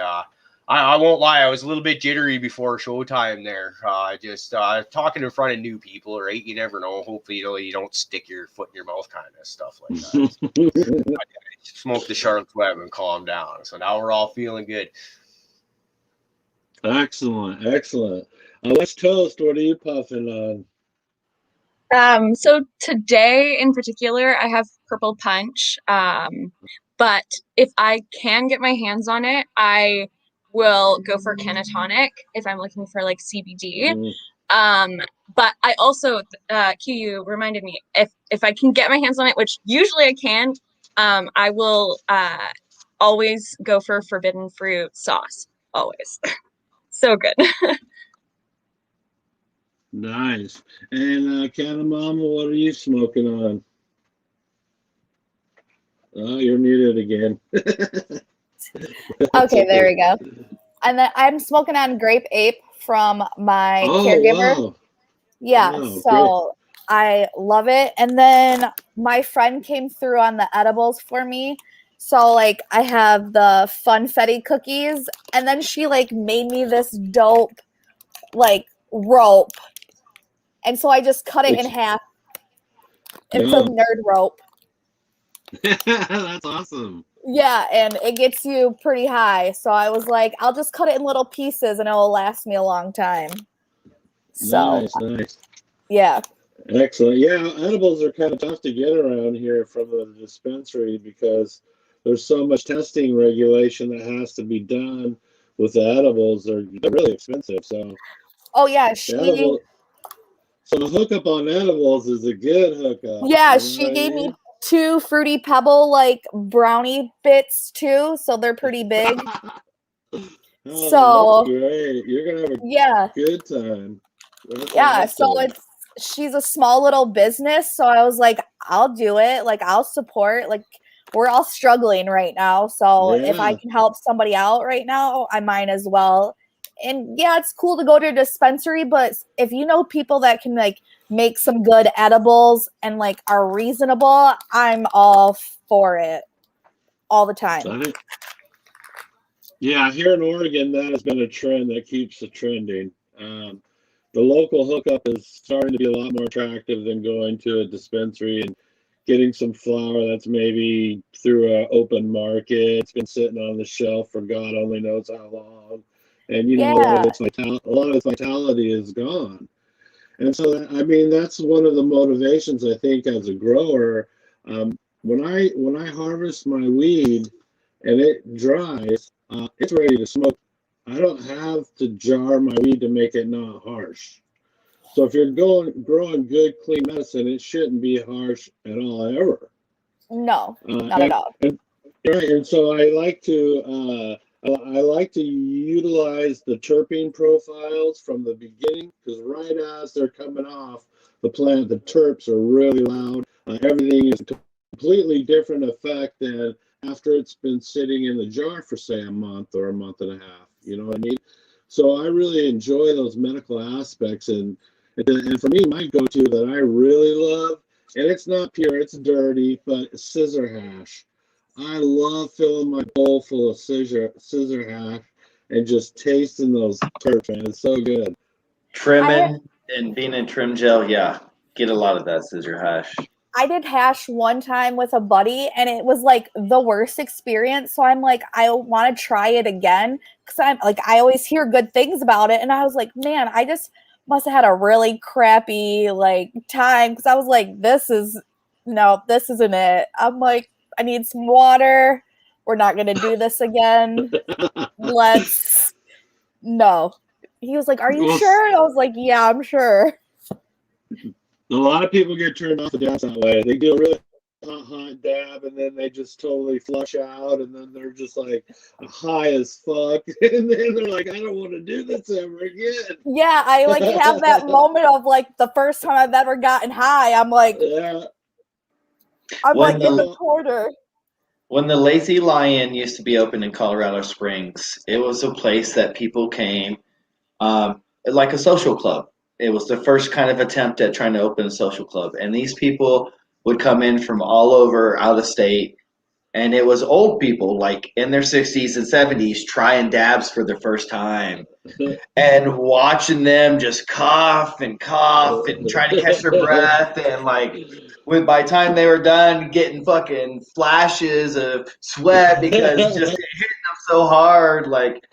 I won't lie, I was a little bit jittery before showtime there. Just talking in front of new people, right? You never know. Hopefully, you don't stick your foot in your mouth, kind of stuff like that. I smoke the Charlotte's Web and calm down. So now we're all feeling good. Excellent, excellent. Let's toast. What are you puffing on? So today in particular, I have Purple Punch. But if I can get my hands on it, I will go for Cannatonic if I'm looking for like CBD. But I also, Q, you reminded me, if I can get my hands on it, which usually I can, I will always go for Forbidden Fruit sauce. Always. So good. Nice. And Canna Mama, what are you smoking on? Oh, you're muted again. Okay, there we go. And then I'm smoking on Grape Ape from my caregiver. Wow. Yeah, Wow, so I love it. And then my friend came through on the edibles for me. So like I have the funfetti cookies, and then she like made me this dope like rope. And so I just cut it in half. It's a nerd rope. That's awesome. Yeah, and it gets you pretty high. So I was like, I'll just cut it in little pieces and it will last me a long time. So Nice. Yeah. Excellent. Yeah, edibles are kind of tough to get around here from the dispensary because there's so much testing regulation that has to be done with the edibles. They're really expensive. So yeah, so the hookup on edibles is a good hookup. Yeah, she gave me 2 Fruity Pebble like brownie bits too, so they're pretty big. So that's great. You're gonna have a good time. That's awesome. So she's a small little business, so I was like, I'll do it. Like I'll support. Like we're all struggling right now, so if I can help somebody out right now, I might as well. And yeah, it's cool to go to a dispensary, but if you know people that can like make some good edibles and like are reasonable, I'm all for it all the time. Yeah, here in Oregon, that has been a trend that keeps trending. The local hookup is starting to be a lot more attractive than going to a dispensary and getting some flower that's maybe through an open market. It's been sitting on the shelf for God only knows how long. And, you know, a lot of its vitality is gone. And so, I mean, that's one of the motivations, I think, as a grower. When I harvest my weed and it dries, it's ready to smoke. I don't have to jar my weed to make it not harsh. So if you're growing good, clean medicine, it shouldn't be harsh at all, ever. No, not at all. Right, and so I like to utilize the terpene profiles from the beginning, because right as they're coming off the plant, the terps are really loud. Everything is a completely different effect than after it's been sitting in the jar for, say, a month or a month and a half. You know what I mean? So I really enjoy those medical aspects, and for me, my go-to that I really love, and it's not pure, it's dirty, but scissor hash. I love filling my bowl full of scissor hash and just tasting those terps, man. It's so good. Trimming and being in trim gel, yeah. Get a lot of that scissor hash. I did hash one time with a buddy and it was like the worst experience. So I'm like, I want to try it again because I'm like, I always hear good things about it. And I was like, man, I just must have had a really crappy like time because I was like, this isn't it. I'm like, I need some water. We're not going to do this again. No. He was like, are you sure? And I was like, yeah, I'm sure. A lot of people get turned off the dabs that way. They do a really hot dab, and then they just totally flush out, and then they're just like high as fuck, and then they're like, I don't want to do this ever again. Yeah, I like have that moment of like the first time I've ever gotten high. I'm like, yeah. I'm like in the corner. When the Lazy Lion used to be open in Colorado Springs, it was a place that people came, like a social club. It was the first kind of attempt at trying to open a social club. And these people would come in from all over out of state. And it was old people, like in their 60s and 70s, trying dabs for the first time. And watching them just cough and try to catch their breath. And like, by the time they were done, getting fucking flashes of sweat because just hitting them so hard, like,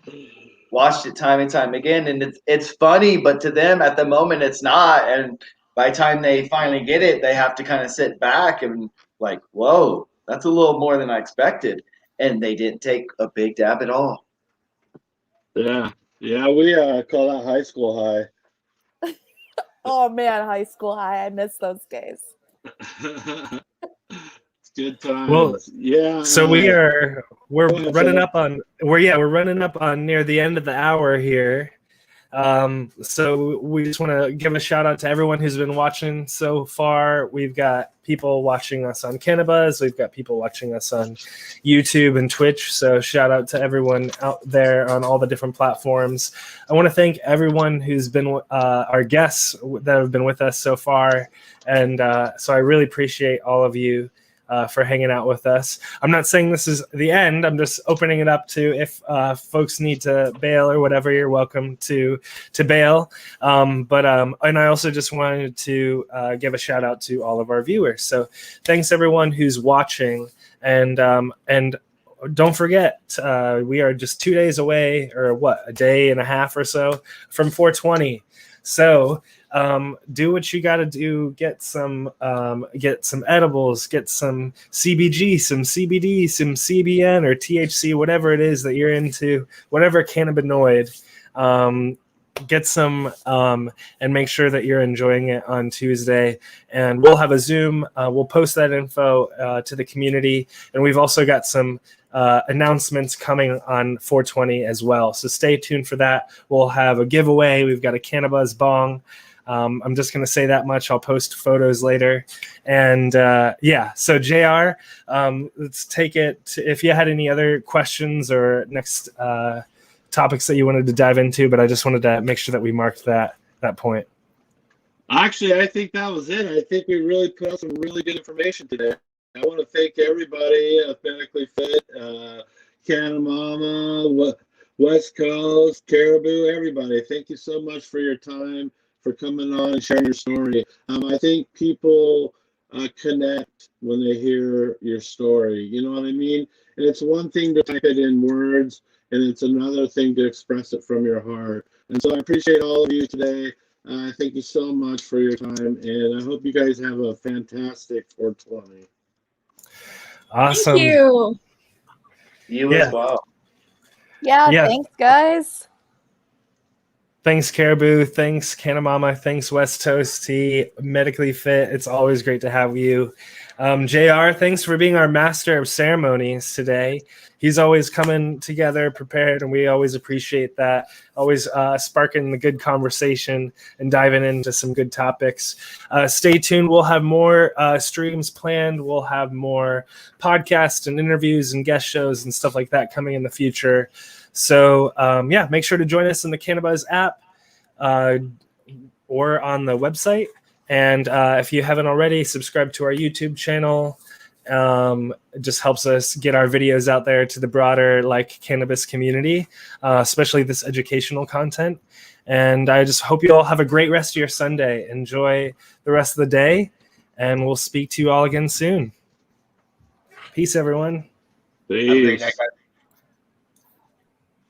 watched it time and time again, and it's funny, but to them at the moment it's not. And by the time they finally get it, they have to kind of sit back and like, whoa, that's a little more than I expected. And they didn't take a big dab at all. Yeah, we call that high school high. Oh man, high school high. I miss those days. Good times. Well, yeah. So we're running up on near the end of the hour here. So we just want to give a shout out to everyone who's been watching so far. We've got people watching us on CannaBuzz. We've got people watching us on YouTube and Twitch. So shout out to everyone out there on all the different platforms. I want to thank everyone who's been our guests that have been with us so far. And so I really appreciate all of you for hanging out with us. I'm not saying this is the end. I'm just opening it up to if folks need to bail or whatever, you're welcome to bail. And I also just wanted to give a shout out to all of our viewers. So thanks everyone who's watching, and don't forget, we are just 2 days away, or a day and a half or so from 420. So do what you got to do. Get some edibles, get some CBG, some CBD, some CBN or THC, whatever it is that you're into, whatever cannabinoid. Get some and make sure that you're enjoying it on Tuesday. And we'll have a Zoom. We'll post that info to the community. And we've also got some announcements coming on 420 as well. So stay tuned for that. We'll have a giveaway. We've got a CannaBuzz bong. I'm just going to say that much. I'll post photos later. And so JR, let's take it. If you had any other questions or next topics that you wanted to dive into, but I just wanted to make sure that we marked that point. Actually, I think that was it. I think we really put out some really good information today. I want to thank everybody, Authentically Fit, Canna Mama, West Coast, Caribou, everybody. Thank you so much for your time, for coming on and sharing your story. I think people connect when they hear your story. You know what I mean? And it's one thing to type it in words, and it's another thing to express it from your heart. And so I appreciate all of you today. Thank you so much for your time, and I hope you guys have a fantastic 420. Awesome. Thank you. You as well. Yeah, thanks, guys. Thanks, Caribou. Thanks, Canamama. Thanks, West Coast Tea. Medically Fit. It's always great to have you. JR, thanks for being our master of ceremonies today. He's always coming together prepared, and we always appreciate that. Always sparking the good conversation and diving into some good topics. Stay tuned. We'll have more streams planned. We'll have more podcasts and interviews and guest shows and stuff like that coming in the future. So, yeah, make sure to join us in the CannaBuzz app or on the website. And if you haven't already, subscribe to our YouTube channel. It just helps us get our videos out there to the broader cannabis community, especially this educational content. And I just hope you all have a great rest of your Sunday. Enjoy the rest of the day, and we'll speak to you all again soon. Peace, everyone. Peace. Have a great night, guys.